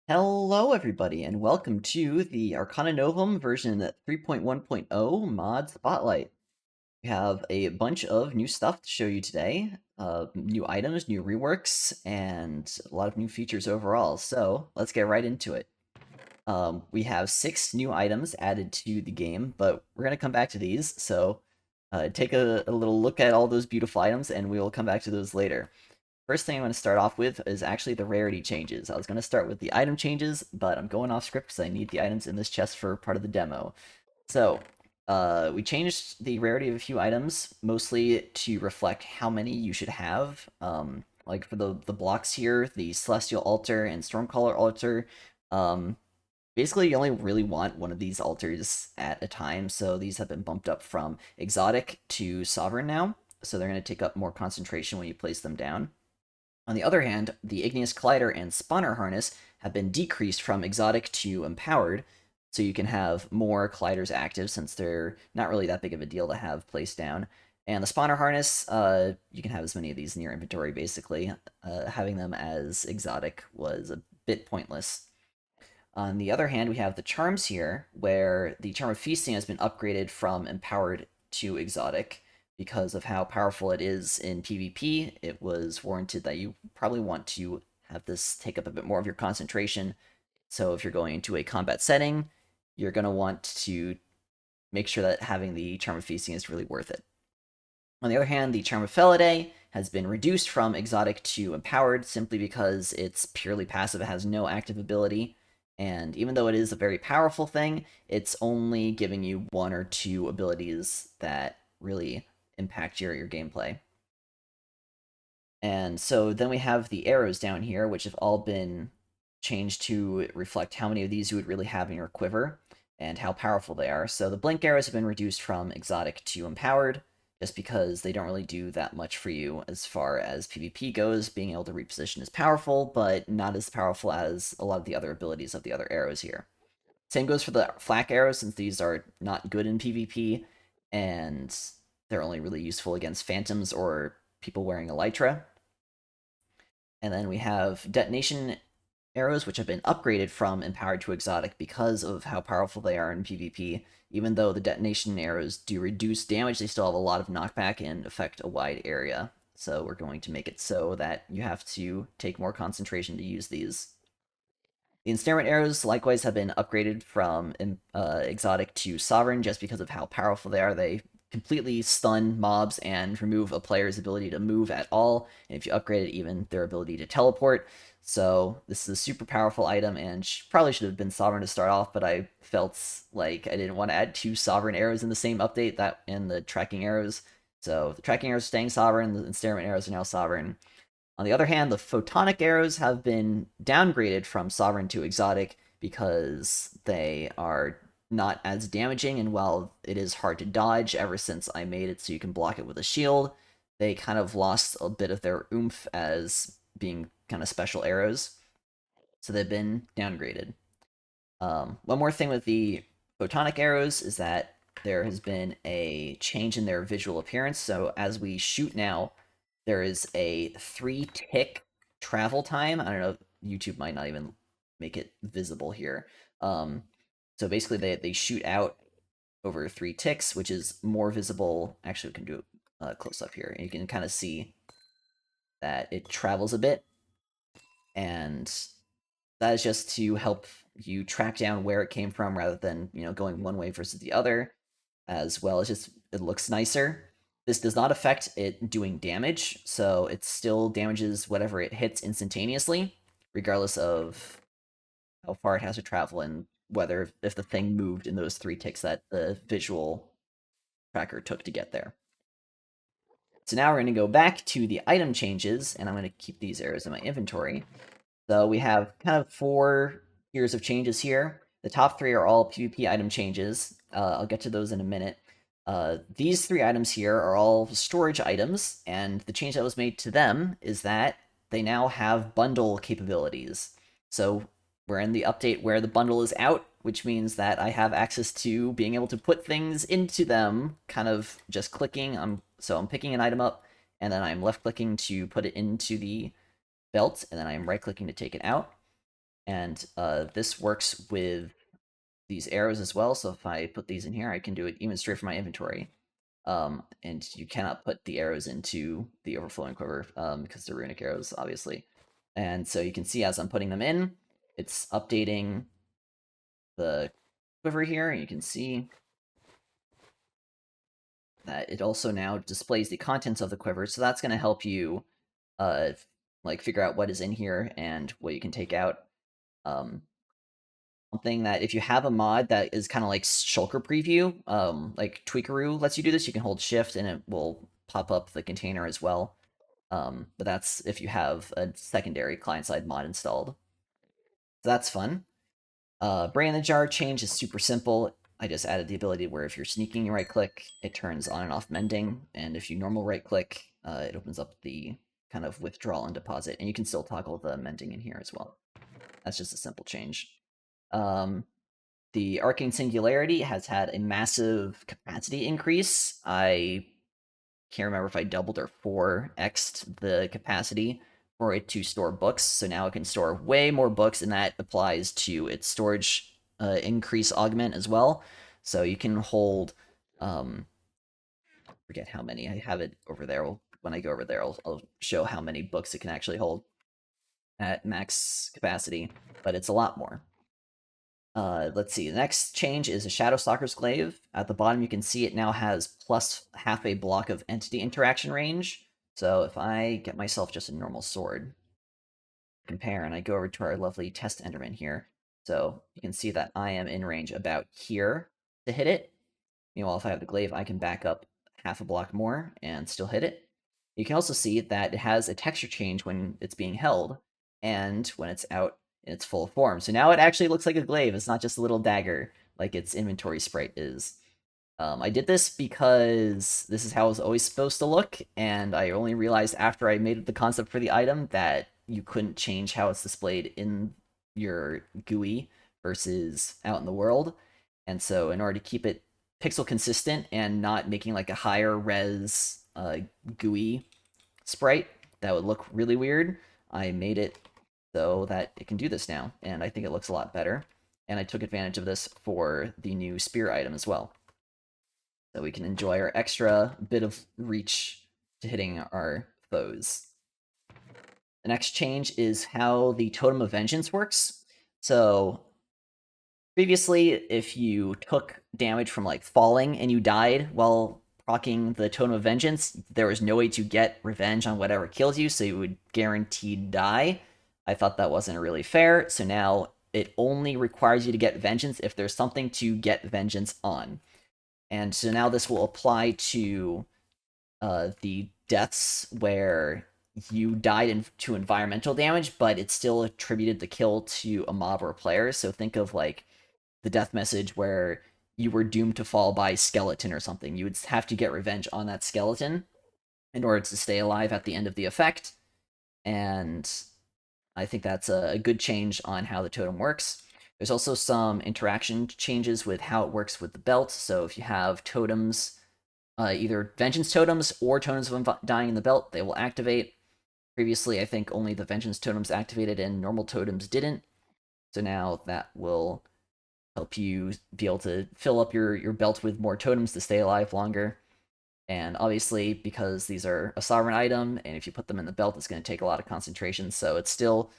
Hello, everybody, and welcome to the Arcana Novum version 3.1.0 mod spotlight. We have a bunch of new stuff to show you today, new items, new reworks, and a lot of new features overall. So let's get right into it. We have 6 new items added to the game, but we're going to come back to these. So take a little look at all those beautiful items, and we will come back to those later. First thing I'm going to start off with is actually the rarity changes. I was going to start with the item changes, but I'm going off script because I need the items in this chest for part of the demo. So, we changed the rarity of a few items, mostly to reflect how many you should have. Like for the blocks here, the Celestial Altar and Stormcaller Altar, um, basically you only really want one of these altars at a time, so these have been bumped up from Exotic to Sovereign now, so they're going to take up more concentration when you place them down. On the other hand, the Igneous Collider and Spawner Harness have been decreased from Exotic to Empowered, so you can have more Colliders active since they're not really that big of a deal to have placed down. And the Spawner Harness, you can have as many of these in your inventory, basically. Having them as Exotic was a bit pointless. On the other hand, we have the Charms here, where the Charm of Feasting has been upgraded from Empowered to Exotic, because of how powerful it is in PvP. It was warranted that you probably want to have this take up a bit more of your concentration. So if you're going into a combat setting, you're going to want to make sure that having the Charm of Feasting is really worth it. On the other hand, the Charm of Felidae has been reduced from Exotic to Empowered simply because it's purely passive, it has no active ability, and even though it is a very powerful thing, it's only giving you one or two abilities that really impact your gameplay. And so then we have the arrows down here, which have all been changed to reflect how many of these you would really have in your quiver and how powerful they are. So the blink arrows have been reduced from exotic to empowered, just because they don't really do that much for you as far as PvP goes. Being able to reposition is powerful, but not as powerful as a lot of the other abilities of the other arrows here. Same goes for the flak arrows, since these are not good in PvP, and they're only really useful against phantoms or people wearing elytra. And then we have detonation arrows, which have been upgraded from empowered to exotic because of how powerful they are in PvP. Even though the detonation arrows do reduce damage, they still have a lot of knockback and affect a wide area. So we're going to make it so that you have to take more concentration to use these. The ensnarement arrows likewise have been upgraded from exotic to sovereign just because of how powerful they are. They completely stun mobs and remove a player's ability to move at all, and if you upgrade it, even their ability to teleport. So this is a super powerful item, and probably should have been sovereign to start off, but I felt like I didn't want to add two sovereign arrows in the same update, that and the tracking arrows. So the tracking arrows are staying sovereign, the ensnarement arrows are now sovereign. On the other hand, the photonic arrows have been downgraded from sovereign to exotic because they are not as damaging, and while it is hard to dodge ever since I made it so you can block it with a shield, they kind of lost a bit of their oomph as being kind of special arrows, so they've been downgraded. One more thing with the photonic arrows is that there has been a change in their visual appearance, so as we shoot now, there is a 3-tick travel time. I don't know, YouTube might not even make it visible here. Um, so basically, they shoot out over 3 ticks, which is more visible. Actually, we can do it close up here, and you can kind of see that it travels a bit, and that is just to help you track down where it came from rather than going one way versus the other, as well as just it looks nicer. This does not affect it doing damage, so it still damages whatever it hits instantaneously, regardless of how far it has to travel and whether if the thing moved in those 3 ticks that the visual tracker took to get there. So now we're going to go back to the item changes, and I'm going to keep these arrows in my inventory. So we have kind of 4 tiers of changes here. The top 3 are all PvP item changes. I'll get to those in a minute. These 3 items here are all storage items, and the change that was made to them is that they now have bundle capabilities. So we're in the update where the bundle is out, which means that I have access to being able to put things into them, kind of just clicking. So I'm picking an item up, and then I'm left-clicking to put it into the belt, and then I'm right-clicking to take it out. And this works with these arrows as well. So if I put these in here, I can do it even straight from my inventory. And you cannot put the arrows into the overflowing quiver because they're runic arrows, obviously. And so you can see as I'm putting them in, it's updating the quiver here. You can see that it also now displays the contents of the quiver. So that's going to help you like figure out what is in here and what you can take out. Something that if you have a mod that is kind of like shulker preview, like Tweakaroo lets you do this, you can hold shift and it will pop up the container as well. But that's if you have a secondary client-side mod installed. So that's fun. Brain in the Jar change is super simple. I just added the ability where if you're sneaking, you right-click, it turns on and off mending, and if you normal right-click, it opens up the kind of withdrawal and deposit, and you can still toggle the mending in here as well. That's just a simple change. The Arcane Singularity has had a massive capacity increase. I can't remember if I doubled or 4x'd the capacity for it to store books. So now it can store way more books, and that applies to its storage increase augment as well. So you can hold, forget how many. I have it over there. When I go over there, I'll show how many books it can actually hold at max capacity, but it's a lot more. Let's see. The next change is a Shadowstalker's Glaive. At the bottom, you can see it now has plus half a block of entity interaction range. So if I get myself just a normal sword, compare, and I go over to our lovely test Enderman here, so you can see that I am in range about here to hit it. Meanwhile, if I have the glaive, I can back up half a block more and still hit it. You can also see that it has a texture change when it's being held and when it's out in its full form. So now it actually looks like a glaive. It's not just a little dagger like its inventory sprite is. I did this because this is how it was always supposed to look, and I only realized after I made the concept for the item that you couldn't change how it's displayed in your GUI versus out in the world. And so in order to keep it pixel consistent and not making like a higher res GUI sprite that would look really weird, I made it so that it can do this now, and I think it looks a lot better. And I took advantage of this for the new spear item as well. So we can enjoy our extra bit of reach to hitting our foes. The next change is how the Totem of Vengeance works. So previously, if you took damage from like falling and you died while proccing the Totem of Vengeance, there was no way to get revenge on whatever kills you, so you would guaranteed die. I thought that wasn't really fair, so now it only requires you to get vengeance if there's something to get vengeance on. And so now this will apply to the deaths where you died to environmental damage, but it still attributed the kill to a mob or a player. So think of like the death message where you were doomed to fall by skeleton or something. You would have to get revenge on that skeleton in order to stay alive at the end of the effect. And I think that's a good change on how the totem works. There's also some interaction changes with how it works with the belt. So if you have totems, either vengeance totems or totems of dying in the belt, they will activate. Previously, I think only the vengeance totems activated and normal totems didn't. So now that will help you be able to fill up your belt with more totems to stay alive longer. And obviously, because these are a sovereign item, and if you put them in the belt, it's going to take a lot of concentration. So it's still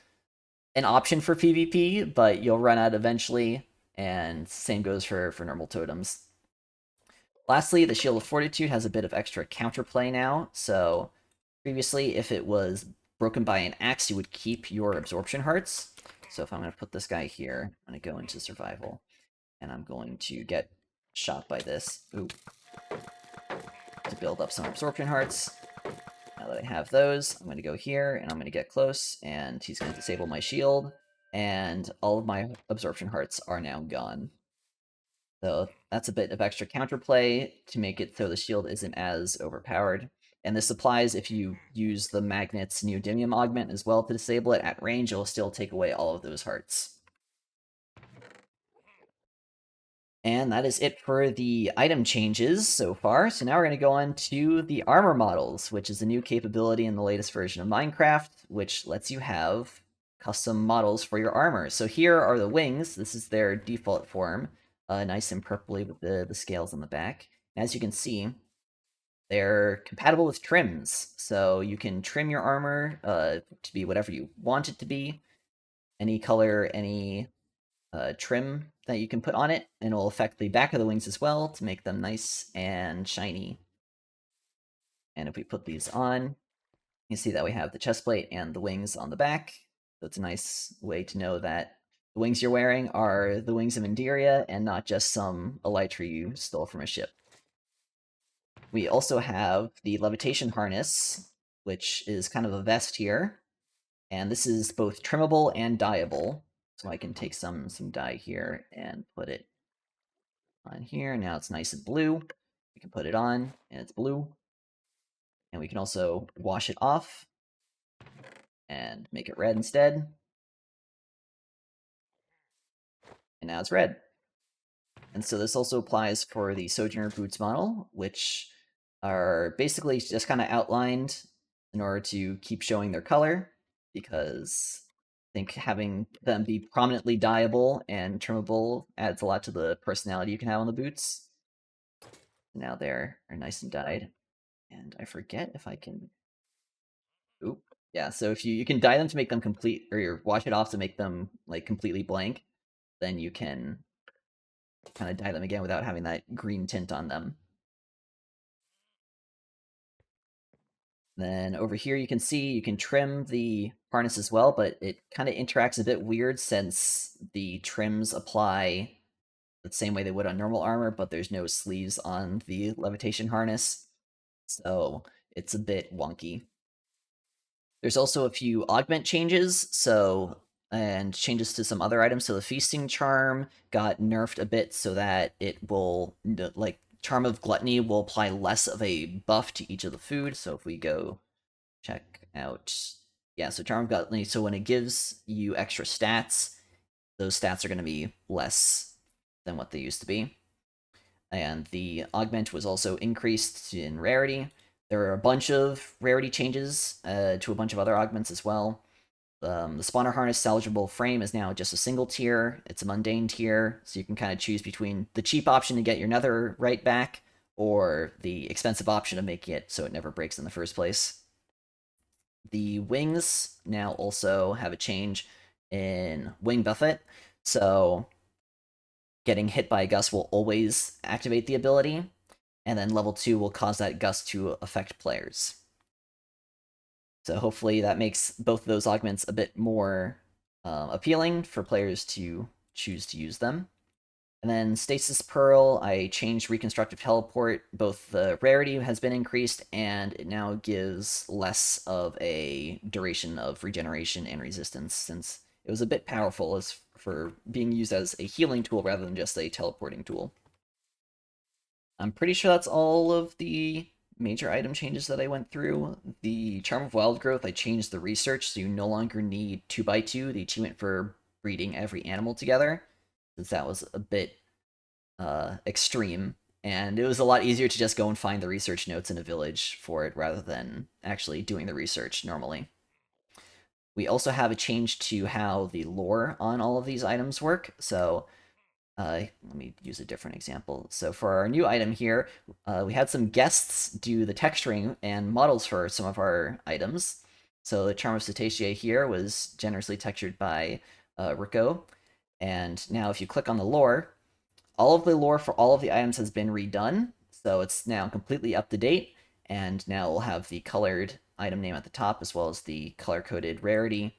an option for PvP, but you'll run out eventually, and same goes for normal totems. Lastly, the Shield of Fortitude has a bit of extra counterplay now. So previously, if it was broken by an axe, you would keep your absorption hearts. So if I'm going to put this guy here, I'm going to go into survival, and I'm going to get shot by this. Ooh. To build up some absorption hearts. Now that I have those, I'm going to go here, and I'm going to get close, and he's going to disable my shield, and all of my absorption hearts are now gone. So that's a bit of extra counterplay to make it so the shield isn't as overpowered. And this applies if you use the Magnet's Neodymium augment as well to disable it. At range, it'll still take away all of those hearts. And that is it for the item changes so far. So now we're going to go on to the armor models, which is a new capability in the latest version of Minecraft, which lets you have custom models for your armor. So here are the wings. This is their default form, nice and purpley with the scales on the back. And as you can see, they're compatible with trims, so you can trim your armor to be whatever you want it to be, any color, any trim that you can put on it, and it'll affect the back of the wings as well to make them nice and shiny. And if we put these on, you see that we have the chest plate and the wings on the back. So it's a nice way to know that the wings you're wearing are the wings of Enderia and not just some elytra you stole from a ship. We also have the levitation harness, which is kind of a vest here. And this is both trimmable and dyeable. So I can take some dye here and put it on here. Now it's nice and blue. We can put it on and it's blue. And we can also wash it off and make it red instead. And now it's red. And so this also applies for the Sojourner Boots model, which are basically just kind of outlined in order to keep showing their color, because I think having them be prominently dyeable and trimmable adds a lot to the personality you can have on the boots. Now they're nice and dyed. And I forget if I can... Oop. Yeah, so if you can dye them to make them complete, or wash it off to make them like completely blank, then you can kind of dye them again without having that green tint on them. Then over here you can see you can trim the harness as well, but it kind of interacts a bit weird since the trims apply the same way they would on normal armor, but there's no sleeves on the levitation harness, so it's a bit wonky. There's also a few augment changes, and changes to some other items. So the feasting charm got nerfed a bit so that it will, like, Charm of Gluttony will apply less of a buff to each of the food. So if we go check out, yeah, so Charm of Gluttony, so when it gives you extra stats, those stats are going to be less than what they used to be. And the augment was also increased in rarity. There are a bunch of rarity changes to a bunch of other augments as well. The spawner harness salvageable frame is now just a single tier. It's a mundane tier, so you can kind of choose between the cheap option to get your nether right back, or the expensive option to make it so it never breaks in the first place. The wings now also have a change in wing buffet, so getting hit by a gust will always activate the ability, and then level 2 will cause that gust to affect players. So hopefully that makes both of those augments a bit more appealing for players to choose to use them. And then Stasis Pearl, I changed Reconstructive Teleport. Both the rarity has been increased, and it now gives less of a duration of regeneration and resistance, since it was a bit powerful as for being used as a healing tool rather than just a teleporting tool. I'm pretty sure that's all of the major item changes that I went through. The Charm of Wild Growth, I changed the research, so you no longer need 2x2, the achievement for breeding every animal together, since that was a bit extreme, and it was a lot easier to just go and find the research notes in a village for it rather than actually doing the research normally. We also have a change to how the lore on all of these items work, so let me use a different example. So for our new item here, we had some guests do the texturing and models for some of our items. So the Charm of Cetacea here was generously textured by Rico. And now if you click on the lore, all of the lore for all of the items has been redone. So it's now completely up to date. And now we'll have the colored item name at the top, as well as the color-coded rarity,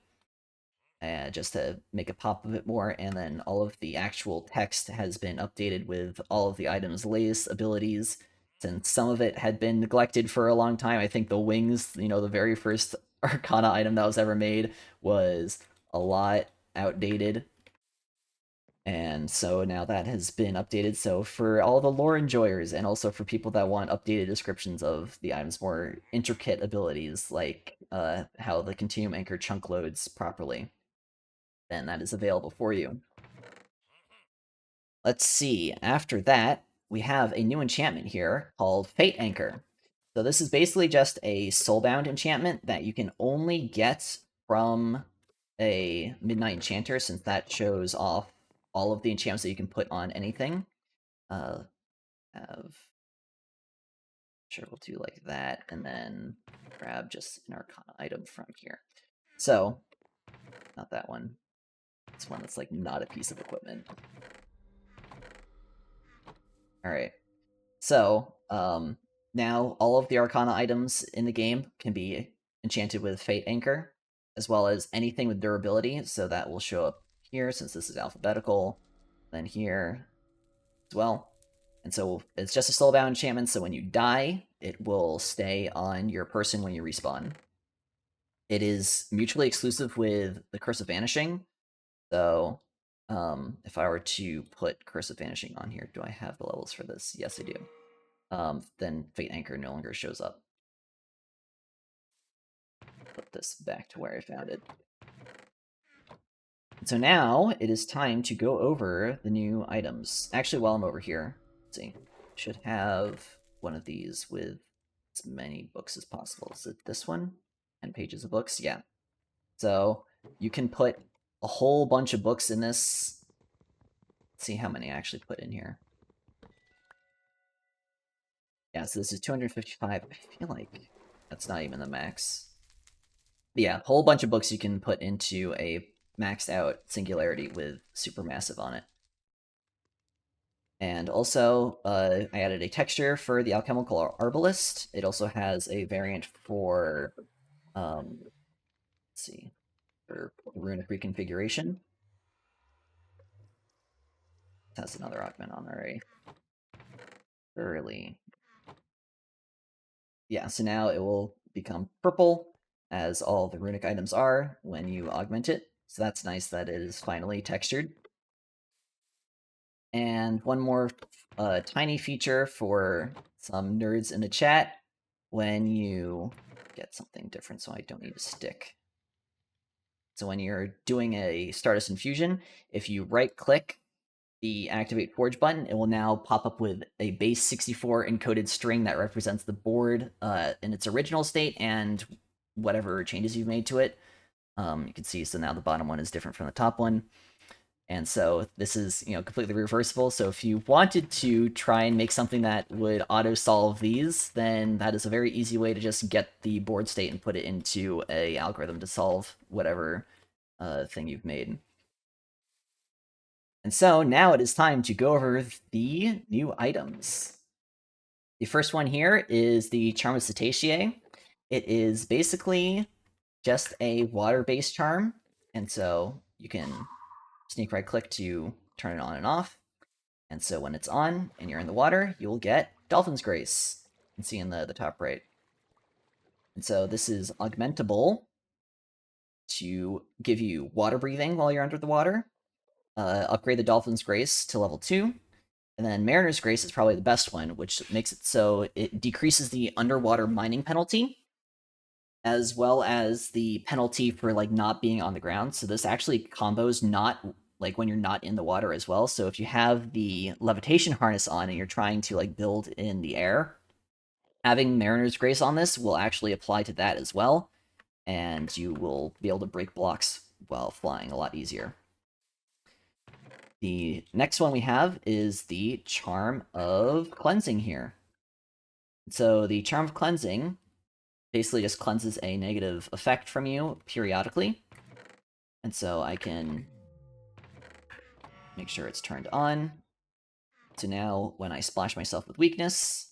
just to make it pop a bit more. And then all of the actual text has been updated with all of the items' latest abilities, since some of it had been neglected for a long time. I think the wings, the very first Arcana item that was ever made, was a lot outdated. And so now that has been updated. So for all the lore enjoyers, and also for people that want updated descriptions of the item's more intricate abilities, like how the Continuum Anchor chunk loads properly, then that is available for you. Let's see. After that, we have a new enchantment here called Fate Anchor. So this is basically just a soulbound enchantment that you can only get from a Midnight Enchanter, since that shows off all of the enchantments that you can put on anything. Have sure we'll do like that, and then grab just an Arcana item from here. So, not that one. It's one that's like not a piece of equipment. All right. So, now all of the Arcana items in the game can be enchanted with Fate Anchor, as well as anything with durability. So that will show up here since this is alphabetical, then here as well. And so it's just a soulbound enchantment. So when you die, it will stay on your person when you respawn. It is mutually exclusive with the Curse of Vanishing. So if I were to put Curse of Vanishing on here, do I have the levels for this? Yes, I do. Then Fate Anchor no longer shows up. Put this back to where I found it. So now it is time to go over the new items. Actually, while I'm over here, let's see. Should have one of these with as many books as possible. Is it this one? 10 pages of books? Yeah. So you can put a whole bunch of books in this. Let's see how many I actually put in here. Yeah, so this is 255. I feel like that's not even the max. But yeah, a whole bunch of books you can put into a maxed out Singularity with Supermassive on it. And also, I added a texture for the Alchemical Arbalist. It also has a variant for, let's see, for Runic Reconfiguration. It has another augment on already. Thoroughly. Yeah, so now it will become purple, as all the runic items are when you augment it. So that's nice that it is finally textured. And one more tiny feature for some nerds in the chat: when you get something different, so I don't need a stick. So when you're doing a Stardust Infusion, if you right-click the Activate Forge button, it will now pop up with a base 64 encoded string that represents the board in its original state and whatever changes you've made to it. You can see, so now the bottom one is different from the top one. And so this is, completely reversible. So if you wanted to try and make something that would auto-solve these, then that is a very easy way to just get the board state and put it into a algorithm to solve whatever thing you've made. And so now it is time to go over the new items. The first one here is the Charm of Cetacea. It is basically just a water-based charm, and so you can sneak right-click to turn it on and off. And so when it's on and you're in the water, you'll get Dolphin's Grace. You can see in the top right. And so this is augmentable to give you water breathing while you're under the water. Upgrade the Dolphin's Grace to level 2. And then Mariner's Grace is probably the best one, which makes it so it decreases the underwater mining penalty, as well as the penalty for not being on the ground. So this actually combos not when you're not in the water as well. So if you have the levitation harness on and you're trying to build in the air, having Mariner's Grace on this will actually apply to that as well, and you will be able to break blocks while flying a lot easier. The next one we have is the Charm of Cleansing here. So the Charm of Cleansing basically just cleanses a negative effect from you periodically. And so I can make sure it's turned on. So now when I splash myself with weakness,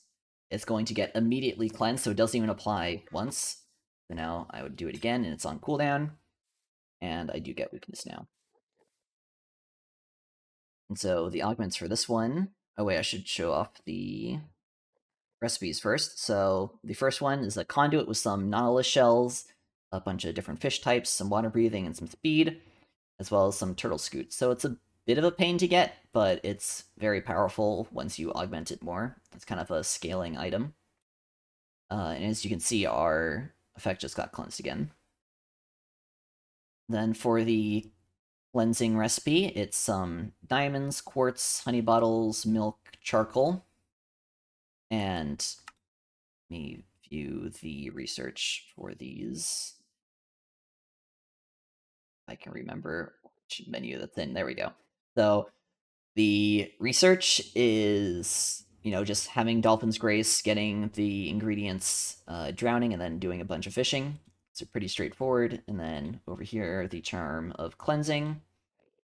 it's going to get immediately cleansed, so it doesn't even apply once. So now I would do it again, and it's on cooldown, and I do get weakness now. And so the augments for this one... Oh wait, I should show off the recipes first. So the first one is a conduit with some nautilus shells, a bunch of different fish types, some water breathing, and some speed, as well as some turtle scoots. So it's a bit of a pain to get, but it's very powerful once you augment it more. It's kind of a scaling item. And as you can see, our effect just got cleansed again. Then for the cleansing recipe, it's some diamonds, quartz, honey bottles, milk, charcoal. And let me view the research for these. I can remember which menu that's in. There we go. So the research is, just having Dolphin's Grace, getting the ingredients, drowning, and then doing a bunch of fishing. So pretty straightforward. And then over here, the charm of cleansing.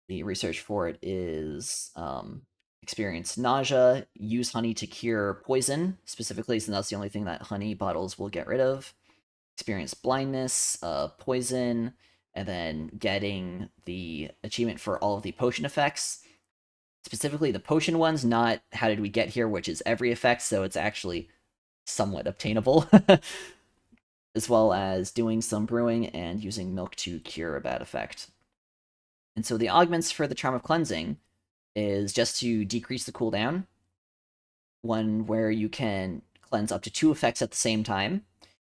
The research for it is experience nausea, use honey to cure poison, specifically, since that's the only thing that honey bottles will get rid of. Experience blindness, poison, and then getting the achievement for all of the potion effects. Specifically, the potion ones, not how did we get here, which is every effect, so it's actually somewhat obtainable. As well as doing some brewing and using milk to cure a bad effect. And so the augments for the Charm of Cleansing is just to decrease the cooldown, one where you can cleanse up to 2 effects at the same time.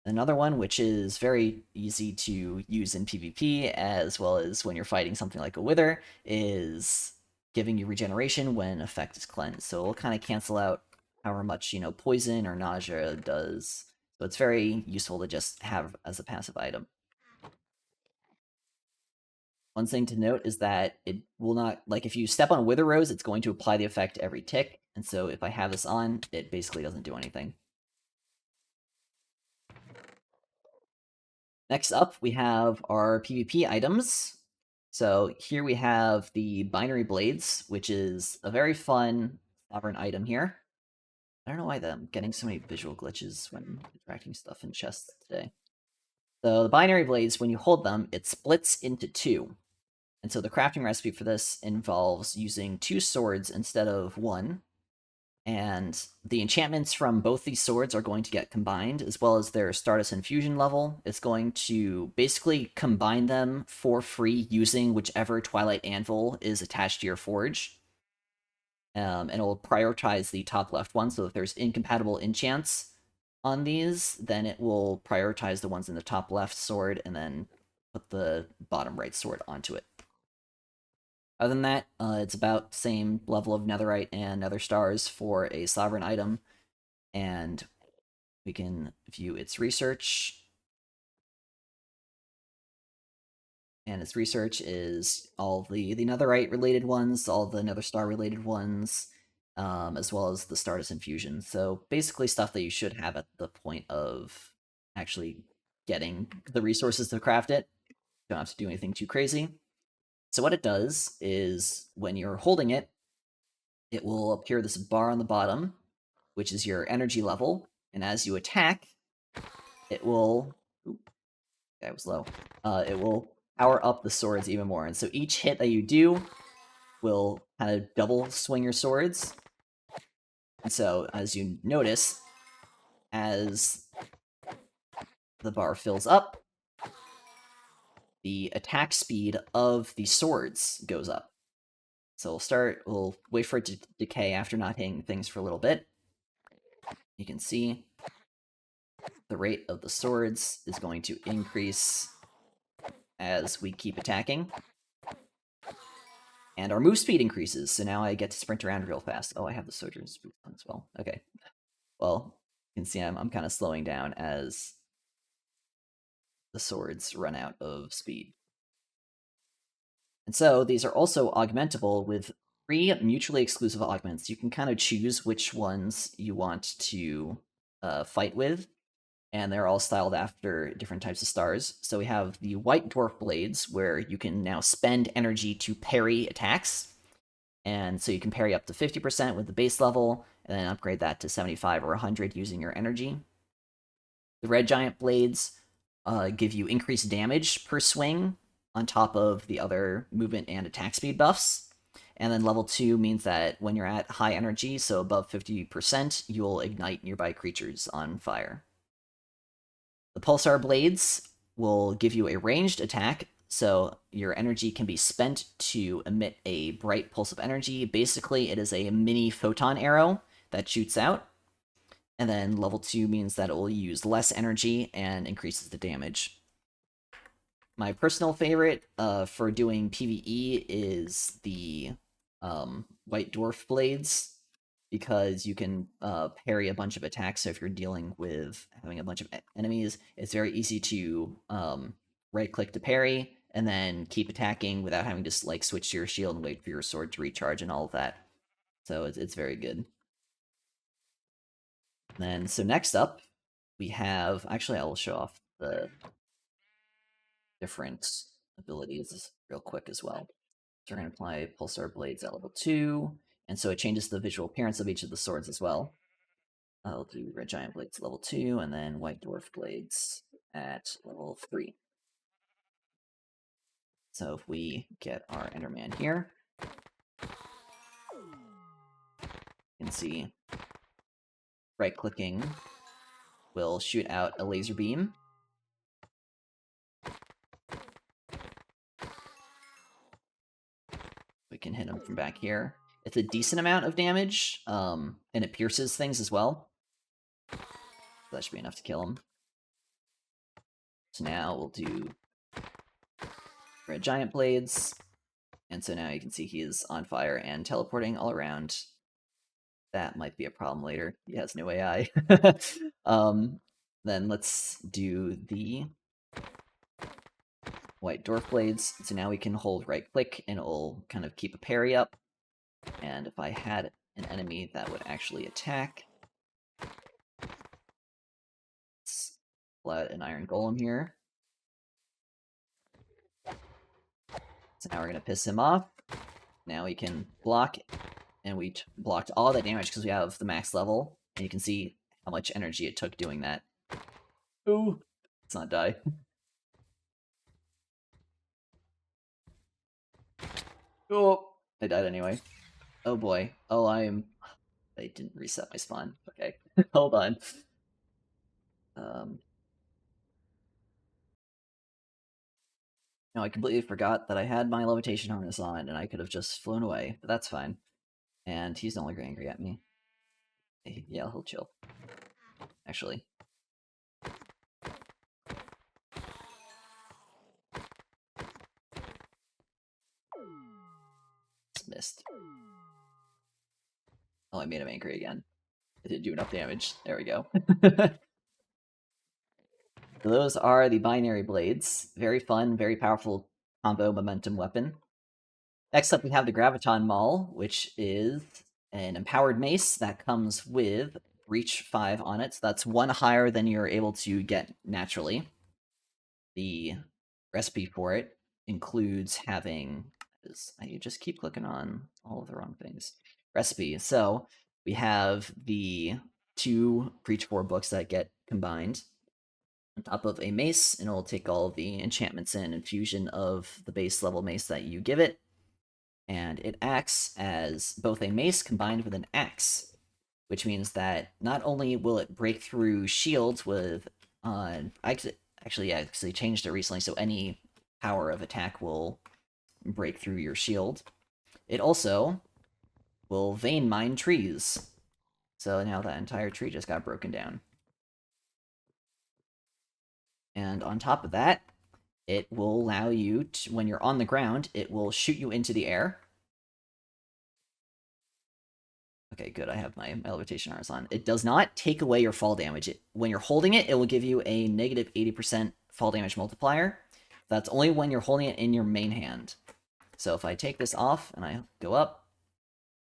Another one, which is very easy to use in PvP, as well as when you're fighting something like a Wither, is giving you regeneration when effect is cleansed. So it'll kind of cancel out however much, poison or nausea does. So it's very useful to just have as a passive item. One thing to note is that it will not, like, if you step on Wither Rose, it's going to apply the effect every tick, and so if I have this on, it basically doesn't do anything. Next up, we have our PvP items. So here we have the Binary Blades, which is a very fun sovereign item here. I don't know why I'm getting so many visual glitches when interacting stuff in chests today. So the Binary Blades, when you hold them, it splits into 2. And so the crafting recipe for this involves using 2 swords instead of 1. And the enchantments from both these swords are going to get combined, as well as their Stardust Infusion level. It's going to basically combine them for free using whichever Twilight Anvil is attached to your forge. And it will prioritize the top left one, so if there's incompatible enchants on these, then it will prioritize the ones in the top left sword, and then put the bottom right sword onto it. Other than that, it's about the same level of netherite and nether stars for a sovereign item, and we can view its research. And its research is all the netherite related ones, all the nether star related ones, as well as the Stardust Infusion. So basically stuff that you should have at the point of actually getting the resources to craft it. Don't have to do anything too crazy. So what it does is when you're holding it, it will appear this bar on the bottom, which is your energy level, and as you attack, it will... Oop, that was low. It will power up the swords even more, and so each hit that you do will kind of double swing your swords. And so, as you notice, as the bar fills up, the attack speed of the swords goes up. So we'll wait for it to decay after not hitting things for a little bit. You can see the rate of the swords is going to increase as we keep attacking. And our move speed increases, so now I get to sprint around real fast. Oh, I have the Sojourner's Boots on as well. Okay. Well, you can see I'm kind of slowing down as the swords run out of speed. And so these are also augmentable with 3 mutually exclusive augments. You can kind of choose which ones you want to fight with, and they're all styled after different types of stars. So we have the White Dwarf Blades, where you can now spend energy to parry attacks. And so you can parry up to 50% with the base level, and then upgrade that to 75 or 100 using your energy. The Red Giant Blades give you increased damage per swing, on top of the other movement and attack speed buffs. And then level 2 means that when you're at high energy, so above 50%, you'll ignite nearby creatures on fire. The Pulsar Blades will give you a ranged attack, so your energy can be spent to emit a bright pulse of energy. Basically, it is a mini photon arrow that shoots out. And then level 2 means that it will use less energy and increases the damage. My personal favorite for doing PvE is the White Dwarf Blades, because you can parry a bunch of attacks. So if you're dealing with having a bunch of enemies, it's very easy to right-click to parry, and then keep attacking without having to like switch to your shield and wait for your sword to recharge and all of that. So it's very good. And then so next up we have, actually I will show off the different abilities real quick as well. So we're going to apply Pulsar Blades at level 2, and so it changes the visual appearance of each of the swords as well. I'll do Red Giant Blades level 2, and then White Dwarf Blades at level 3. So if we get our Enderman here, you can see right-clicking will shoot out a laser beam. We can hit him from back here. It's a decent amount of damage, and it pierces things as well. So that should be enough to kill him. So now we'll do Red Giant Blades, and so now you can see he is on fire and teleporting all around. That might be a problem later. He has no AI. Then let's do the White Dwarf Blades. So now we can hold right-click, and it'll kind of keep a parry up. And if I had an enemy that would actually attack, let's pull out an Iron Golem here. So now we're going to piss him off. Now we can block, and we blocked all that damage because we have the max level. And you can see how much energy it took doing that. Ooh, let's not die. Oh, I died anyway. Oh boy. Oh, I didn't reset my spawn. Okay, hold on. No, I completely forgot that I had my levitation harness on, and I could have just flown away, but that's fine. And he's no longer angry at me. Yeah, he'll chill. Actually. Just missed. Oh, I made him angry again. It didn't do enough damage. There we go. So those are the binary blades. Very fun, very powerful combo momentum weapon. Next up, we have the Graviton Maul, which is an empowered mace that comes with Reach 5 on it. So that's one higher than you're able to get naturally. The recipe for it includes having... I just keep clicking on all of the wrong things. Recipe. So we have the 2 Reach 4 books that get combined on top of a mace, and it'll take all of the enchantments and infusion of the base level mace that you give it, and it acts as both a mace combined with an axe, which means that not only will it break through shields with, actually changed it recently, so any power of attack will break through your shield. It also will vein mine trees. So now that entire tree just got broken down. And on top of that, it will allow you to, when you're on the ground, it will shoot you into the air. Okay, good. I have my levitation harness on. It does not take away your fall damage. When you're holding it, it will give you a negative 80% fall damage multiplier. That's only when you're holding it in your main hand. So if I take this off and I go up,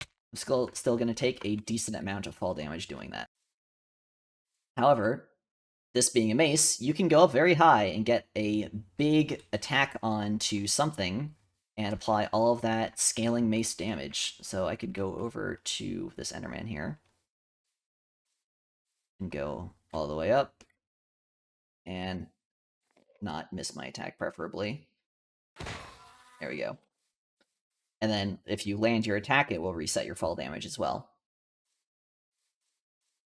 I'm still going to take a decent amount of fall damage doing that. However, this being a mace, you can go up very high and get a big attack onto something and apply all of that scaling mace damage. So I could go over to this Enderman here and go all the way up and not miss my attack, preferably. There we go. And then if you land your attack, it will reset your fall damage as well.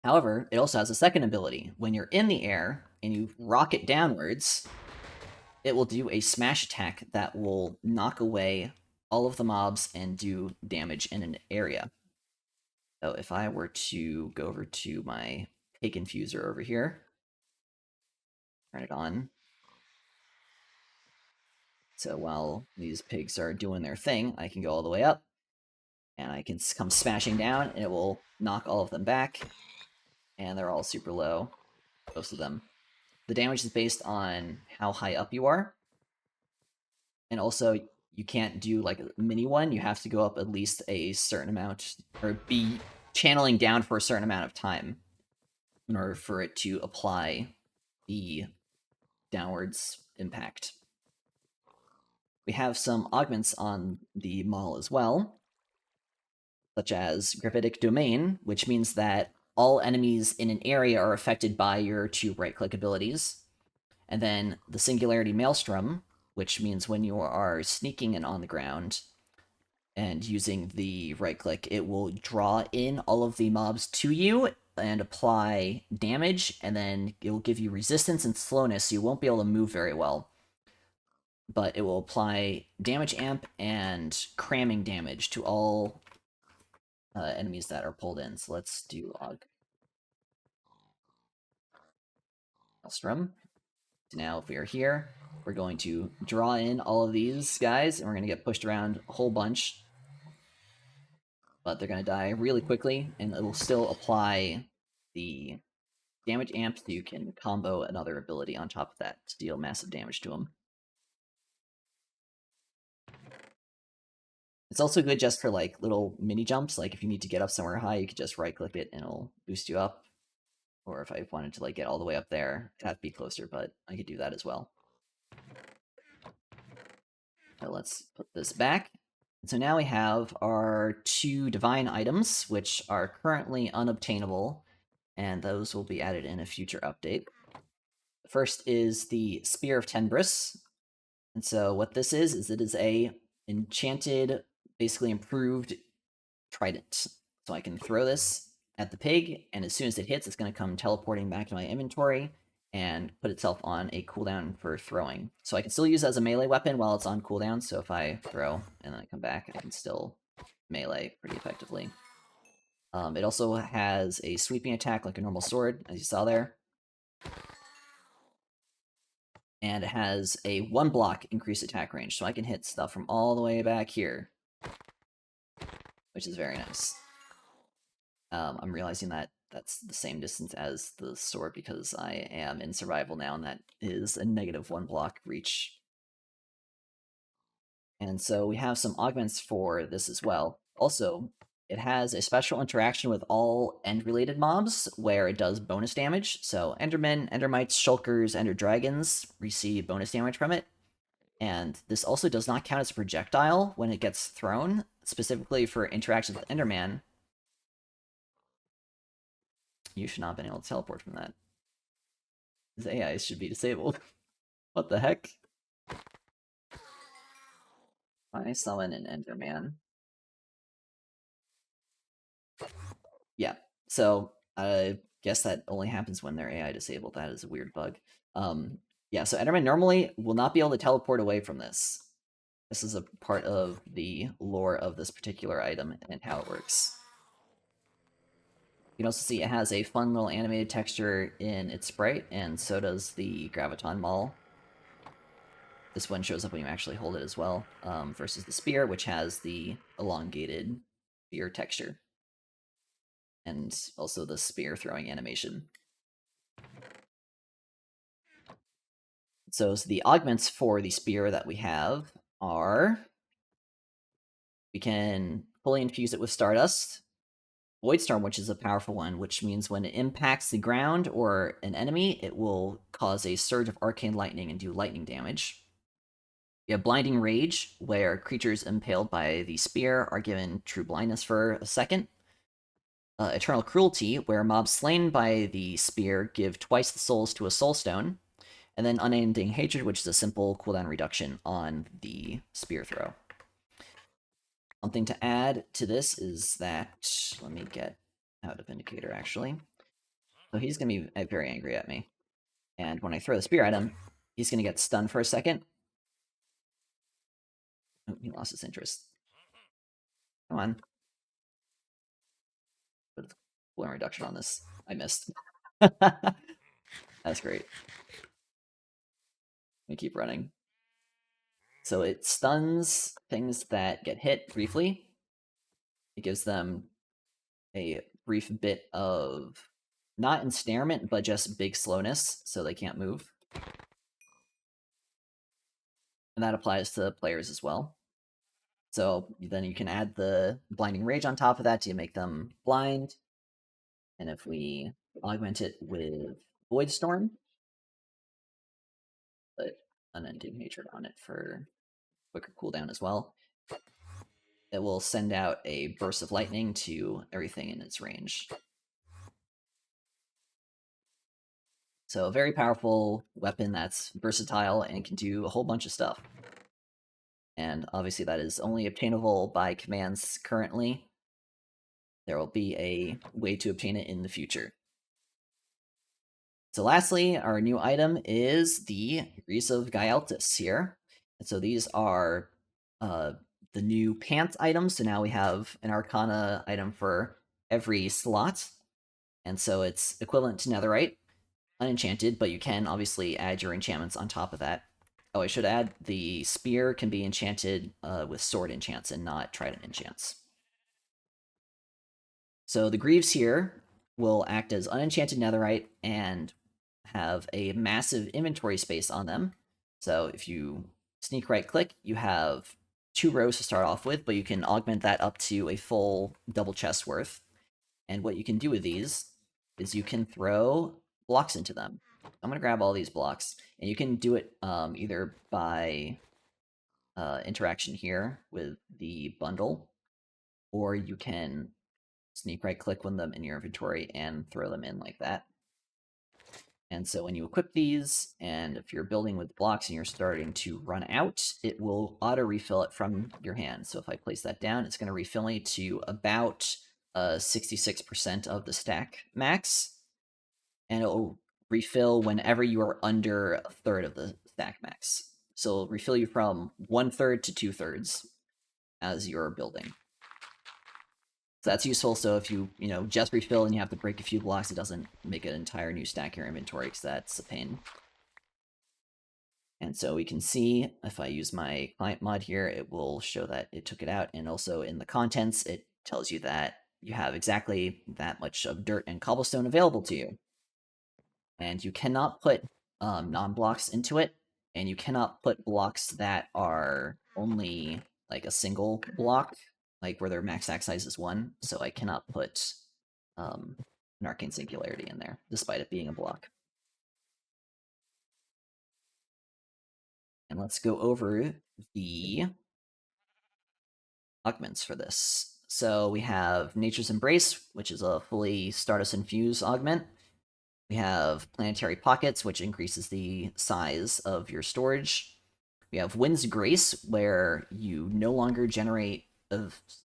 However, it also has a second ability. When you're in the air and you rocket downwards, it will do a smash attack that will knock away all of the mobs and do damage in an area. So if I were to go over to my pig infuser over here, turn it on. So while these pigs are doing their thing, I can go all the way up, and I can come smashing down, and it will knock all of them back, and they're all super low, most of them. The damage is based on how high up you are. And also, you can't do like a mini one. You have to go up at least a certain amount, or be channeling down for a certain amount of time in order for it to apply the downwards impact. We have some augments on the Maul as well, such as Gravitic Domain, which means that all enemies in an area are affected by your 2 right-click abilities. And then the Singularity Maelstrom, which means when you are sneaking and on the ground and using the right-click, it will draw in all of the mobs to you and apply damage, and then it will give you resistance and slowness, so you won't be able to move very well. But it will apply damage amp and cramming damage to all enemies that are pulled in. So let's do Maelstrom. So now if we are here, we're going to draw in all of these guys, and we're going to get pushed around a whole bunch. But they're going to die really quickly, and it will still apply the damage amp, so you can combo another ability on top of that to deal massive damage to them. It's also good just for like little mini jumps. Like if you need to get up somewhere high, you could just right click it and it'll boost you up. Or if I wanted to like get all the way up there, I'd have to be closer, but I could do that as well. So let's put this back. So now we have our 2 divine items, which are currently unobtainable, and those will be added in a future update. The first is the Spear of Tenbrous. And so what this is it is a enchanted, basically improved trident. So I can throw this at the pig, and as soon as it hits, it's going to come teleporting back to my inventory and put itself on a cooldown for throwing. So I can still use it as a melee weapon while it's on cooldown, so if I throw and then I come back, I can still melee pretty effectively. It also has a sweeping attack like a normal sword, as you saw there. And it has a 1 block increased attack range, so I can hit stuff from all the way back here, which is very nice. I'm realizing that that's the same distance as the sword because I am in survival now, and that is a negative 1 block reach. And so we have some augments for this as well. Also, it has a special interaction with all end-related mobs where it does bonus damage. So Endermen, Endermites, Shulkers, Ender Dragons receive bonus damage from it. And this also does not count as a projectile when it gets thrown, specifically for interactions with Enderman. You should not have been able to teleport from that. His AI should be disabled. What the heck? I summon an Enderman. Yeah, so I guess that only happens when they're AI disabled. That is a weird bug. Yeah, so Enderman normally will not be able to teleport away from this. This is a part of the lore of this particular item and how it works. You can also see it has a fun little animated texture in its sprite, and so does the Graviton Maul. This one shows up when you actually hold it as well, versus the spear, which has the elongated spear texture. And also the spear throwing animation. So the augments for the spear that we have are... we can fully infuse it with Stardust, Voidstorm, which is a powerful one, which means when it impacts the ground or an enemy, it will cause a surge of arcane lightning and do lightning damage. You have Blinding Rage, where creatures impaled by the spear are given true blindness for a second. Eternal Cruelty, where mobs slain by the spear give twice the souls to a soulstone. And then Unending Hatred, which is a simple cooldown reduction on the spear throw. Something to add to this is that... let me get out of Indicator, actually. So he's going to be very angry at me. And when I throw the spear at him, he's going to get stunned for a second. Oh, he lost his interest. Come on. Put a cooldown reduction on this. I missed. That's great. Let me keep running. So it stuns things that get hit briefly. It gives them a brief bit of, not ensnarement, but just big slowness, so they can't move. and that applies to players as well. So then you can add the Blinding Rage on top of that to make them blind. And if we augment it with Void Storm, put Unending Hatred on it for quicker cooldown as well, it will send out a burst of lightning to everything in its range. So a very powerful weapon that's versatile and can do a whole bunch of stuff. And obviously that is only obtainable by commands currently. There will be a way to obtain it in the future. So lastly, our new item is the Greaves of Gaialtus here. And so these are the new pants items. So now we have an Arcana item for every slot. And so it's equivalent to Netherite, unenchanted, but you can obviously add your enchantments on top of that. Oh, I should add the spear can be enchanted with sword enchants and not trident enchants. So the Greaves here will act as unenchanted Netherite and have a massive inventory space on them. So if you sneak right click, you have 2 rows to start off with, but you can augment that up to a full double chest worth. And what you can do with these is you can throw blocks into them. I'm going to grab all these blocks, and you can do it either by interaction here with the bundle, or you can sneak right click on them in your inventory and throw them in like that. And so when you equip these, and if you're building with blocks and you're starting to run out, it will auto refill it from your hand. So if I place that down, it's going to refill me to about 66% of the stack max, and it'll refill whenever you are under a third of the stack max. So it'll refill you from 1/3 to 2/3 as you're building. So that's useful. So if you just refill and you have to break a few blocks, it doesn't make an entire new stack in your inventory, because that's a pain. And so we can see if I use my client mod here, it will show that it took it out. And also in the contents, it tells you that you have exactly that much of dirt and cobblestone available to you. And you cannot put non-blocks into it, and you cannot put blocks that are only like a single block, like where their max stack size is 1. So I cannot put an Arcane Singularity in there, despite it being a block. And let's go over the augments for this. So we have Nature's Embrace, which is a fully Stardust Infused augment. We have Planetary Pockets, which increases the size of your storage. We have Wind's Grace, where you no longer generate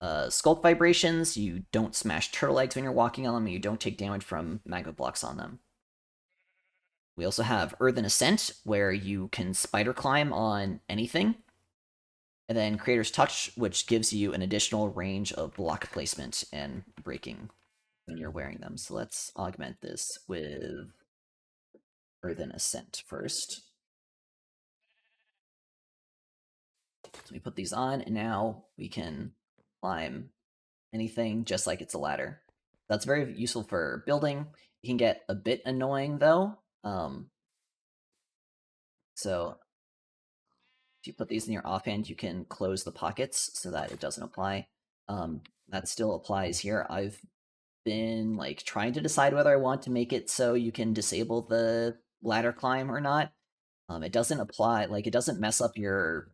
sculpt vibrations, you don't smash turtle eggs when you're walking on them, and you don't take damage from magma blocks on them. We also have Earthen Ascent, where you can spider climb on anything. And then Creator's Touch, which gives you an additional range of block placement and breaking when you're wearing them. So let's augment this with Earthen Ascent first. So we put these on, and now we can climb anything just like it's a ladder. That's very useful for building. It can get a bit annoying, though. So if you put these in your offhand, you can close the pockets so that it doesn't apply. That still applies here. I've been like trying to decide whether I want to make it so you can disable the ladder climb or not. It doesn't apply, like it doesn't mess up your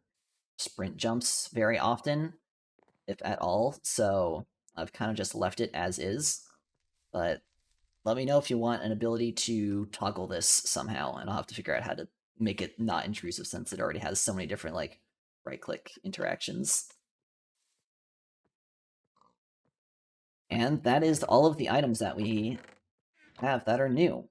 sprint jumps very often, if at all, so I've kind of just left it as is. But let me know if you want an ability to toggle this somehow, and I'll have to figure out how to make it not intrusive, since it already has so many different like right-click interactions. And that is all of the items that we have that are new.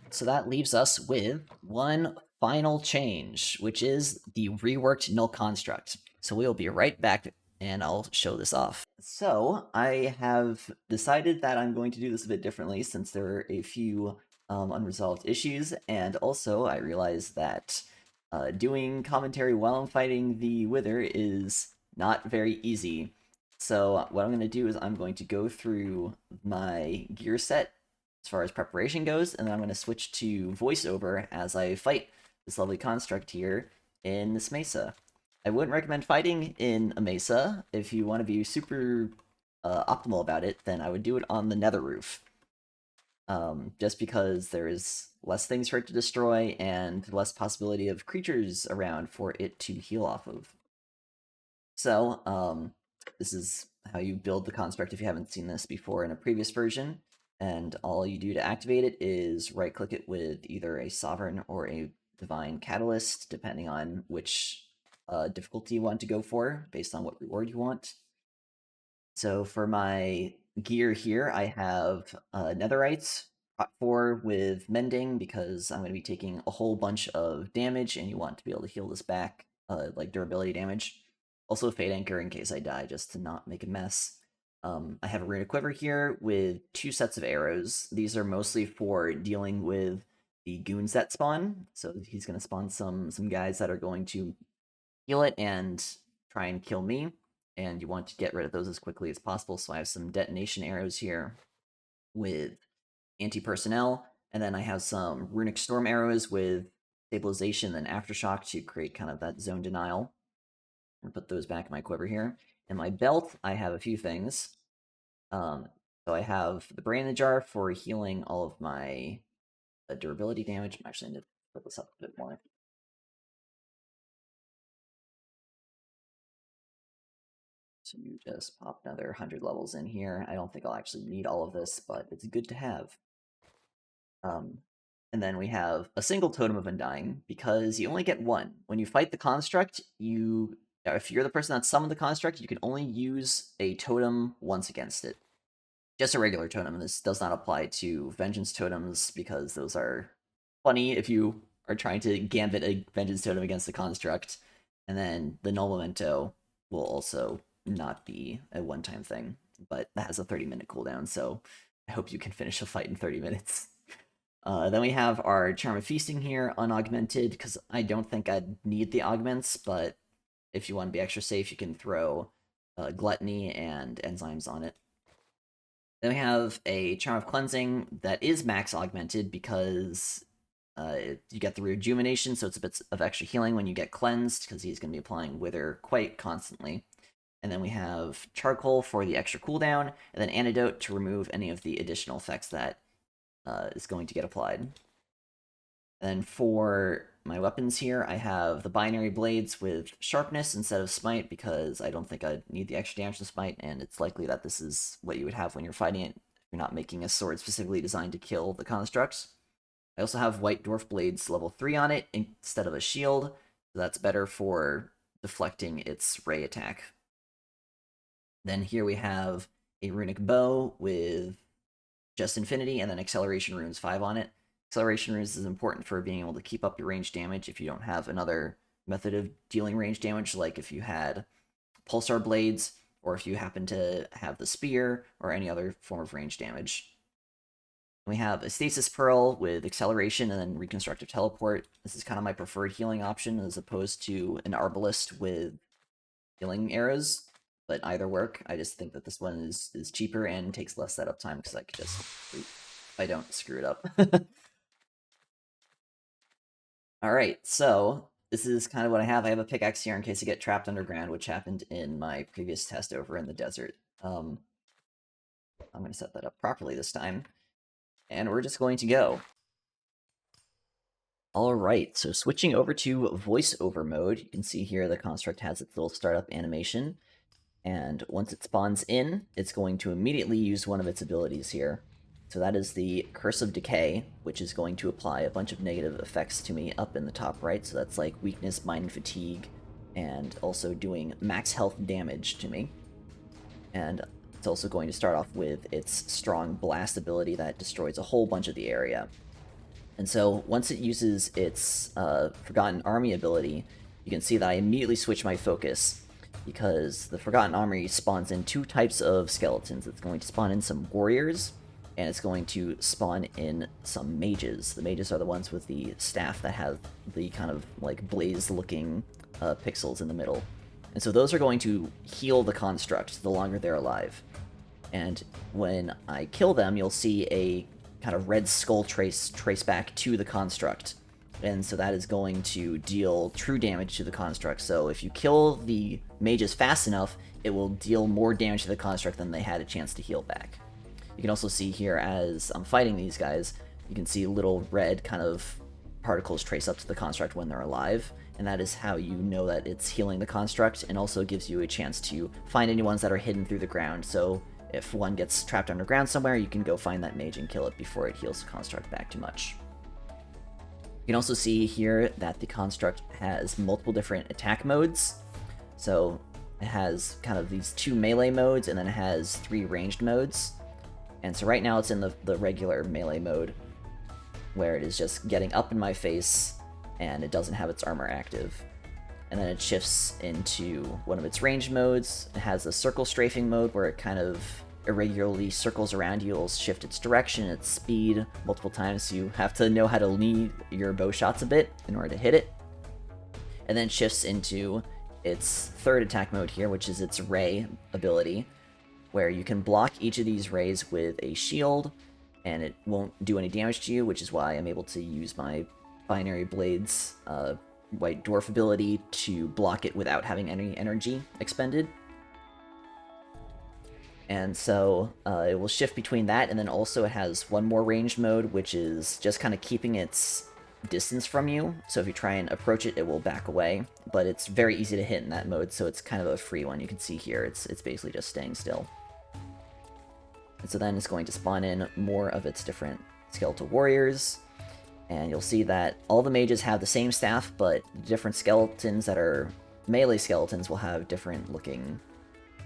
So that leaves us with one final change, which is the reworked null construct. So we'll be right back, and I'll show this off. So I have decided that I'm going to do this a bit differently, since there are a few unresolved issues, and also I realized that doing commentary while I'm fighting the Wither is not very easy. So what I'm going to do is I'm going to go through my gear set as far as preparation goes, and then I'm going to switch to voiceover as I fight this lovely construct here, in this mesa. I wouldn't recommend fighting in a mesa. If you want to be super optimal about it, then I would do it on the nether roof. Just because there's less things for it to destroy and less possibility of creatures around for it to heal off of. So, this is how you build the construct if you haven't seen this before in a previous version. And all you do to activate it is right-click it with either a Sovereign or a Divine Catalyst, depending on which difficulty you want to go for, based on what reward you want. So for my gear here, I have Netherites, 4 with Mending, because I'm going to be taking a whole bunch of damage, and you want to be able to heal this back, like durability damage. Also Fate Anchor in case I die, just to not make a mess. I have a Runic Quiver here with 2 sets of arrows. These are mostly for dealing with the goons that spawn. So he's going to spawn some guys that are going to heal it and try and kill me. And you want to get rid of those as quickly as possible. So I have some detonation arrows here with anti-personnel. And then I have some Runic Storm arrows with stabilization and aftershock to create kind of that zone denial. I'm gonna put those back in my quiver here. In my belt, I have a few things. So I have the Brain in the Jar for healing all of my durability damage. I'm actually going to put this up a bit more. So you just pop another 100 levels in here. I don't think I'll actually need all of this, but it's good to have. And then we have a single Totem of Undying, because you only get one. When you fight the construct, if you're the person that summoned the construct, you can only use a totem once against it. Just a regular totem. This does not apply to Vengeance Totems, because those are funny if you are trying to gambit a Vengeance Totem against the construct. And then the Null Memento will also not be a one-time thing, but that has a 30-minute cooldown, so I hope you can finish a fight in 30 minutes. Then we have our Charm of Feasting here, unaugmented, because I don't think I'd need the augments, but if you want to be extra safe, you can throw Gluttony and Enzymes on it. Then we have a Charm of Cleansing that is max augmented, because you get the Rejuvenation, so it's a bit of extra healing when you get cleansed, because he's going to be applying Wither quite constantly. And then we have Charcoal for the extra cooldown, and then Antidote to remove any of the additional effects that is going to get applied. And then for my weapons here, I have the Binary Blades with Sharpness instead of Smite, because I don't think I need the extra damage to Smite, and it's likely that this is what you would have when you're fighting it, if you're not making a sword specifically designed to kill the constructs. I also have White Dwarf Blades level 3 on it instead of a shield, so that's better for deflecting its ray attack. Then here we have a Runic Bow with just Infinity, and then Acceleration Runes 5 on it. Acceleration Runes is important for being able to keep up your range damage if you don't have another method of dealing range damage, like if you had Pulsar Blades, or if you happen to have the Spear, or any other form of range damage. We have a Stasis Pearl with Acceleration and then Reconstructive Teleport. This is kind of my preferred healing option, as opposed to an Arbalist with healing arrows, but either work. I just think that this one is cheaper and takes less setup time, because I could just, if I don't screw it up. Alright, so this is kind of what I have. I have a pickaxe here in case I get trapped underground, which happened in my previous test over in the desert. I'm going to set that up properly this time, and we're just going to go. Alright, so switching over to voiceover mode, you can see here the construct has its little startup animation. And once it spawns in, it's going to immediately use one of its abilities here. So that is the Curse of Decay, which is going to apply a bunch of negative effects to me up in the top right. So that's like weakness, mind, and fatigue, and also doing max health damage to me. And it's also going to start off with its strong blast ability that destroys a whole bunch of the area. And so once it uses its Forgotten Army ability, you can see that I immediately switch my focus, because the Forgotten Army spawns in 2 types of skeletons. It's going to spawn in some warriors, and it's going to spawn in some mages. The mages are the ones with the staff that have the kind of like blaze-looking pixels in the middle. And so those are going to heal the construct the longer they're alive. And when I kill them, you'll see a kind of red skull trace back to the construct. and so that is going to deal true damage to the construct. So if you kill the mages fast enough, it will deal more damage to the construct than they had a chance to heal back. You can also see here, as I'm fighting these guys, you can see little red kind of particles trace up to the construct when they're alive, and that is how you know that it's healing the construct, and also gives you a chance to find any ones that are hidden through the ground. So if one gets trapped underground somewhere, you can go find that mage and kill it before it heals the construct back too much. You can also see here that the construct has multiple different attack modes. So it has kind of these 2 melee modes, and then it has 3 ranged modes. And so right now it's in the regular melee mode, where it is just getting up in my face, and it doesn't have its armor active. And then it shifts into one of its ranged modes. It has a circle strafing mode, where it kind of irregularly circles around you. It'll shift its direction, its speed multiple times, so you have to know how to lead your bow shots a bit in order to hit it. And then shifts into its 3rd attack mode here, which is its ray ability, where you can block each of these rays with a shield, and it won't do any damage to you, which is why I'm able to use my Binary Blades White Dwarf ability to block it without having any energy expended. And so it will shift between that, and then also it has one more ranged mode, which is just kind of keeping its distance from you. So if you try and approach it, it will back away. But it's very easy to hit in that mode, so it's kind of a free one. You can see here, it's basically just staying still. And so then it's going to spawn in more of its different skeletal warriors. And you'll see that all the mages have the same staff, but different skeletons that are melee skeletons will have different looking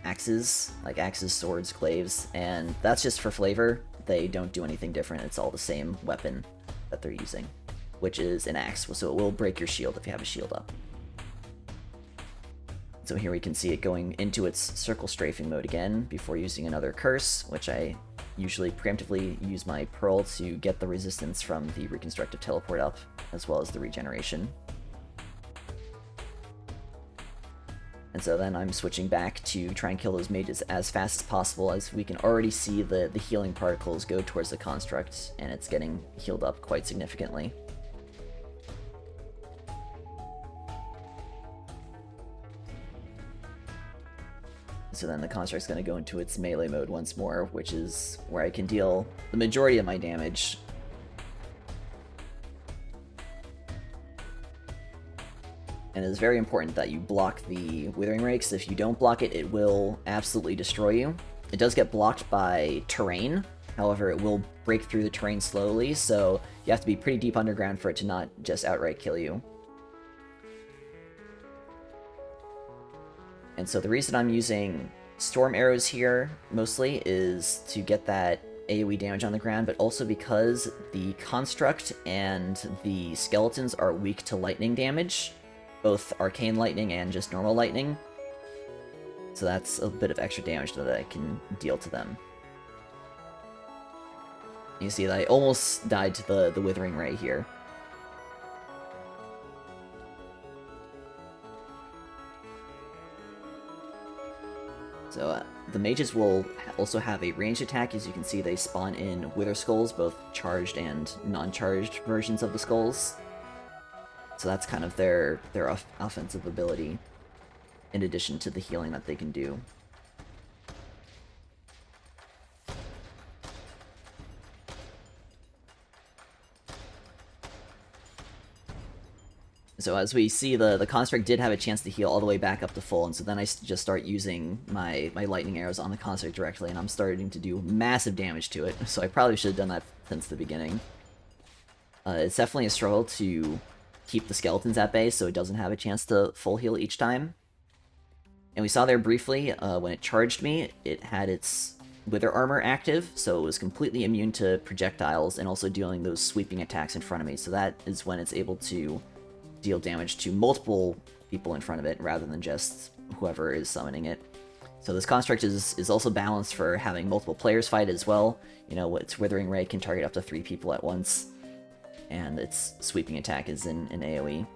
axes, like axes, swords, glaives, and that's just for flavor. They don't do anything different. It's all the same weapon that they're using, which is an axe, so it will break your shield if you have a shield up. So here we can see it going into its circle strafing mode again before using another curse, which I usually preemptively use my pearl to get the resistance from the reconstructive teleport up, as well as the regeneration. And so then I'm switching back to try and kill those mages as fast as possible, as we can already see the healing particles go towards the construct, and it's getting healed up quite significantly. So then the construct's going to go into its melee mode once more, which is where I can deal the majority of my damage. And it is very important that you block the Withering Ray, because if you don't block it, it will absolutely destroy you. It does get blocked by terrain, however it will break through the terrain slowly, so you have to be pretty deep underground for it to not just outright kill you. And so the reason I'm using storm arrows here, mostly, is to get that AoE damage on the ground, but also because the construct and the skeletons are weak to lightning damage, both arcane lightning and just normal lightning. So that's a bit of extra damage that I can deal to them. You see that I almost died to the Withering Ray here. So the mages will also have a ranged attack. As you can see, they spawn in Wither Skulls, both charged and non-charged versions of the skulls. So that's kind of their offensive ability, in addition to the healing that they can do. So as we see, the construct did have a chance to heal all the way back up to full, and so then I just start using my lightning arrows on the construct directly, and I'm starting to do massive damage to it, so I probably should have done that since the beginning. It's definitely a struggle to keep the skeletons at bay so it doesn't have a chance to full heal each time. And we saw there briefly, when it charged me, it had its Wither Armor active, so it was completely immune to projectiles and also dealing those sweeping attacks in front of me, so that is when it's able to deal damage to multiple people in front of it rather than just whoever is summoning it. So this construct is also balanced for having multiple players fight as well. You know, its Withering Ray can target up to 3 people at once, and its sweeping attack is in AoE.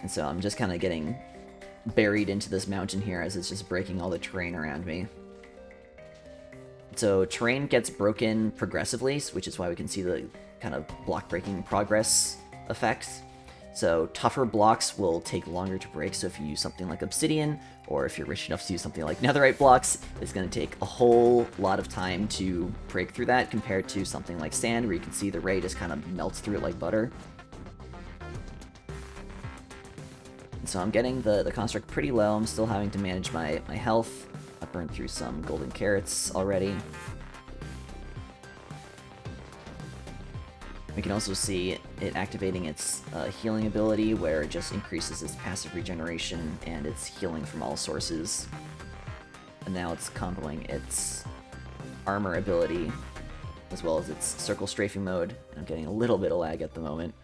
And so I'm just kind of getting buried into this mountain here as it's just breaking all the terrain around me. So terrain gets broken progressively, which is why we can see the kind of block breaking progress effect. So tougher blocks will take longer to break, so if you use something like obsidian, or if you're rich enough to use something like netherite blocks, it's going to take a whole lot of time to break through that compared to something like sand, where you can see the ray just kind of melts through it like butter. And so I'm getting the construct pretty low. I'm still having to manage my health. I burned through some golden carrots already. We can also see it activating its healing ability, where it just increases its passive regeneration and its healing from all sources. And now it's comboing its armor ability, as well as its circle strafing mode. I'm getting a little bit of lag at the moment.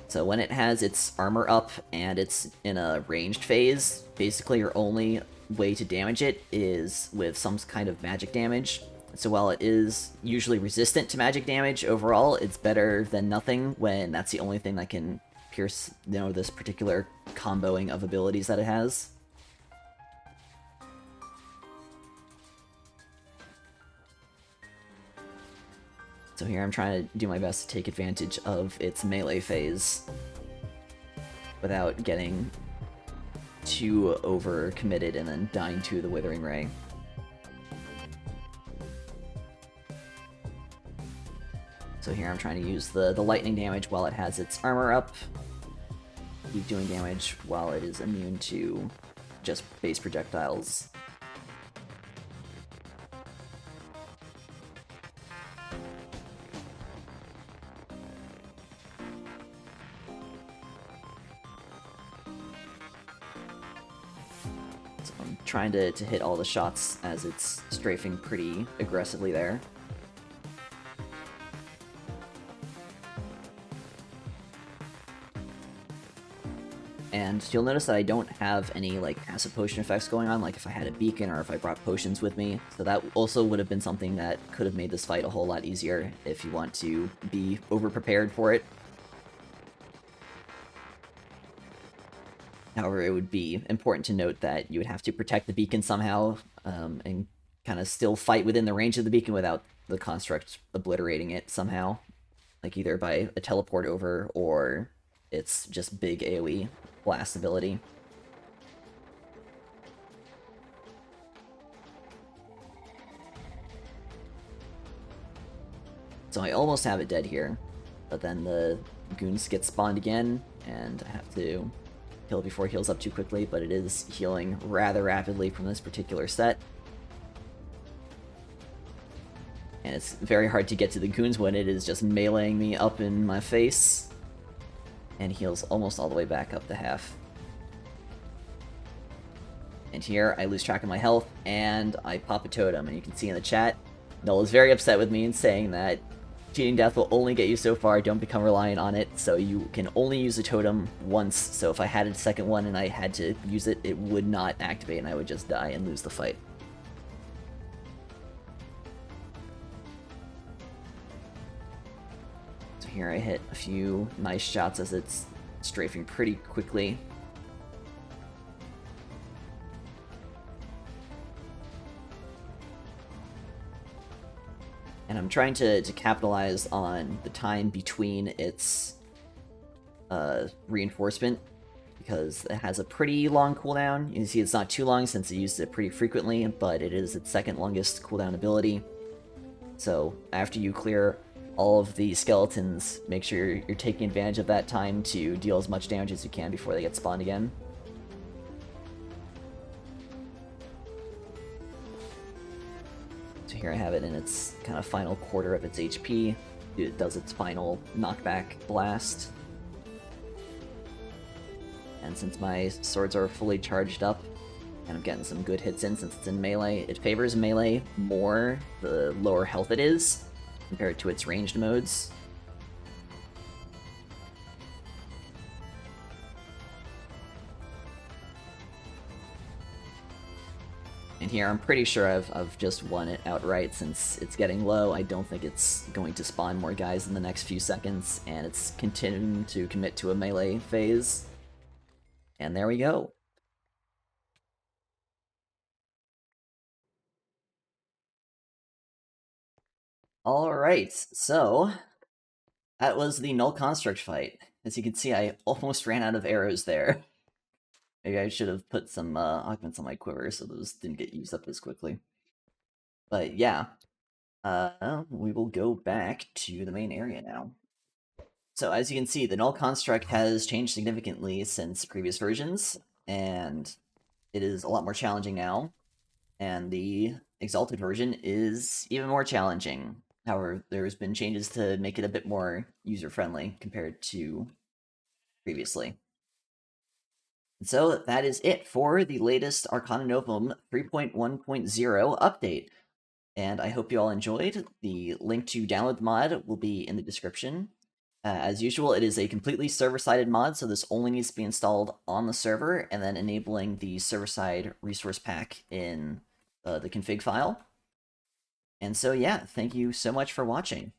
So when it has its armor up and it's in a ranged phase, basically your only way to damage it is with some kind of magic damage. So while it is usually resistant to magic damage overall, it's better than nothing when that's the only thing that can pierce, you know, this particular comboing of abilities that it has. So here I'm trying to do my best to take advantage of its melee phase without getting too over-committed and then dying to the Withering Ray. So here I'm trying to use the lightning damage while it has its armor up. Keep doing damage while it is immune to just base projectiles. So I'm trying to hit all the shots as it's strafing pretty aggressively there. And you'll notice that I don't have any like passive potion effects going on, like if I had a beacon or if I brought potions with me. So that also would have been something that could have made this fight a whole lot easier if you want to be over-prepared for it. However, it would be important to note that you would have to protect the beacon somehow, and kind of still fight within the range of the beacon without the construct obliterating it somehow. Like either by a teleport over or it's just big AoE blast ability. So I almost have it dead here, but then the goons get spawned again, and I have to kill it before it heals up too quickly, but it is healing rather rapidly from this particular set. And it's very hard to get to the goons when it is just meleeing me up in my face. And heals almost all the way back up to half. And here I lose track of my health, and I pop a totem. And you can see in the chat, Null is very upset with me and saying that cheating death will only get you so far, don't become reliant on it, so you can only use a totem once. So if I had a second one and I had to use it, it would not activate and I would just die and lose the fight. Here I hit a few nice shots as it's strafing pretty quickly. And I'm trying to capitalize on the time between its reinforcement, because it has a pretty long cooldown. You can see it's not too long since it used it pretty frequently, but it is its second longest cooldown ability. So after you clear all of the skeletons, make sure you're taking advantage of that time to deal as much damage as you can before they get spawned again. So here I have it in its kind of final quarter of its HP. It does its final knockback blast. And since my swords are fully charged up, and I'm getting some good hits in since it's in melee, it favors melee more the lower health it is, compared to its ranged modes. And here I'm pretty sure I've just won it outright since it's getting low. I don't think it's going to spawn more guys in the next few seconds, and it's continuing to commit to a melee phase. And there we go. Alright, so that was the Null Construct fight. As you can see, I almost ran out of arrows there. Maybe I should have put some augments on my quiver so those didn't get used up as quickly. But yeah, we will go back to the main area now. So as you can see, the Null Construct has changed significantly since previous versions, and it is a lot more challenging now. And the Exalted version is even more challenging. However, there's been changes to make it a bit more user-friendly compared to previously. And so that is it for the latest Arcana Novum 3.1.0 update. And I hope you all enjoyed. The link to download the mod will be in the description. As usual, it is a completely server-sided mod, so this only needs to be installed on the server, and then enabling the server-side resource pack in the config file. And so yeah, thank you so much for watching.